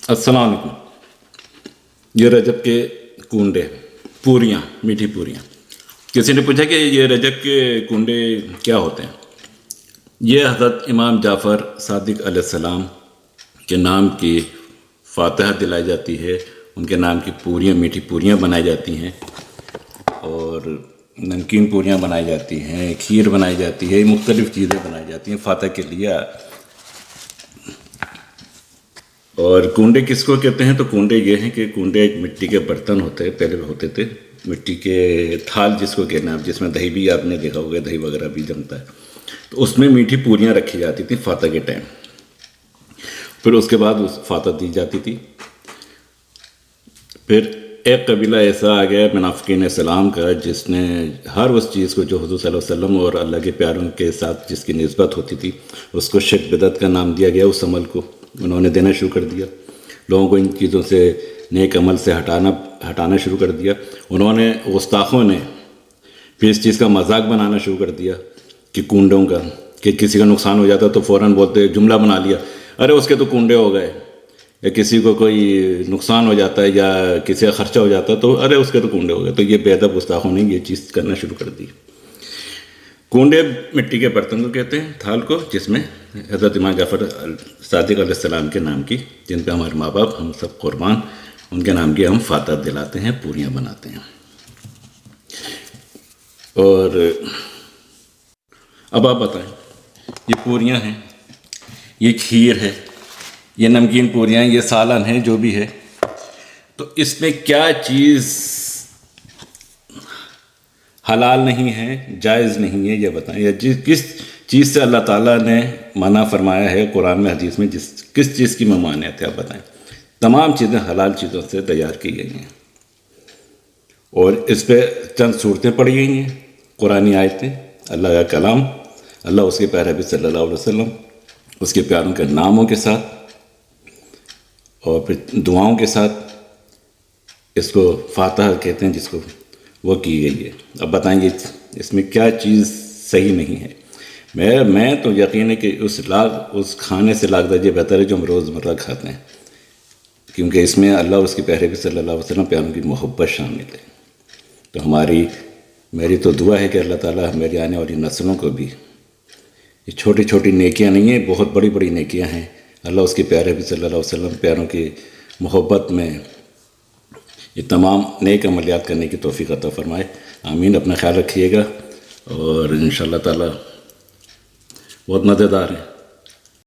अस्सलाम वालेकुम। ये रजब के कुंडे, पूरियाँ, मीठी पूरियाँ। किसी ने पूछा कि ये रजब के कुंडे क्या होते हैं। ये हज़रत इमाम जाफ़र सादिक अलैहिस्सलाम के नाम की फातिहा दिलाई जाती है, उनके नाम की पूरियाँ, मीठी पूरियाँ बनाई जाती हैं और नमकीन पूरियाँ बनाई जाती हैं, खीर बनाई जाती है, मुख्तलिफ़ चीज़ें बनाई जाती हैं फातिहा के लिए। और कुंडे किसको कहते हैं, तो कुंडे ये हैं कि कुंडे एक मिट्टी के बर्तन होते हैं, पहले होते थे मिट्टी के थाल जिसको कहना है, जिसमें दही भी आपने देखा होगा, दही वगैरह भी जमता है, तो उसमें मीठी पूरियाँ रखी जाती थी फातिहा के टाइम। फिर उसके बाद उस फातिहा दी जाती थी। फिर एक कबीला ऐसा आ गया मुनाफिकीन इस्लाम का, जिसने हर उस चीज़ को जो हुज़ूर सल्लल्लाहु अलैहि वसल्लम और अल्लाह के प्यारों के साथ जिसकी निस्बत होती थी, उसको शिर्क बिदअत का नाम दिया गया। उस अमल को उन्होंने देना शुरू कर दिया, लोगों को इन चीज़ों से, नेक अमल से हटाना शुरू कर दिया। उन्होंने, गुस्ताखों ने फिर इस चीज़ का मजाक बनाना शुरू कर दिया कि कुंडों का, कि किसी का नुकसान हो जाता तो फ़ौरन बोलते, जुमला बना लिया, अरे उसके तो कुंडे हो गए। या किसी को कोई नुकसान हो जाता है या किसी का खर्चा हो जाता है तो अरे उसके तो कुंडे हो गए। तो ये बेअदब गुस्ताखों ने ये चीज़ करना शुरू कर दी। कुंडे मिट्टी के बर्तन को कहते हैं, थाल को, जिसमें हज़रत इमाम जाफ़र सादिक अलैहिस्सलाम के नाम की, जिन पे हमारे माँ बाप हम सब कुर्बान, उनके नाम की हम फातिहा दिलाते हैं, पूरियाँ बनाते हैं। और अब आप बताएं, ये पूरियाँ हैं, ये खीर है, ये नमकीन पूरियाँ, ये सालन है, जो भी है, तो इसमें क्या चीज़ हलाल नहीं है, जायज़ नहीं है, ये बताएं। या किस चीज़ से अल्लाह ताला ने मना फरमाया है कुरान में, हदीस में, किस चीज़ की ममानियत है, आप बताएं। तमाम चीज़ें हलाल चीज़ों से तैयार की गई हैं और इस पर चंद सूरतें पढ़ी गई हैं, कुरानी आयतें, अल्लाह का कलाम, अल्लाह उसके प्यारे नबी सल्लल्लाहु अलैहि वसल्लम, उसके प्यारों के नामों के साथ और फिर दुआओं के साथ इसको फातिहा कहते हैं, जिसको वो की गई है। अब बताएंगे इसमें क्या चीज़ सही नहीं है। मैं तो यकीन है कि उस खाने से लाख दर्जे बेहतर है जो हम रोज़मर्रा खाते हैं, क्योंकि इसमें अल्लाह और उसके प्यारे नबी सल्लल्लाहु अलैहि वसल्लम प्यारों की मोहब्बत शामिल है। तो मेरी तो दुआ है कि अल्लाह ताला मेरी आने वाली नस्लों को भी, ये छोटी छोटी नेकियां नहीं है, बहुत बड़ी बड़ी नेकियां हैं, अल्लाह उसके प्यारे नबी सल्लल्लाहु अलैहि वसल्लम प्यारों की मोहब्बत में ये तमाम नेक अमलियात करने की तौफीक अता फरमाए। आमीन। अपना ख्याल रखिएगा और इंशाअल्लाह ताला बहुत मज़ेदार है।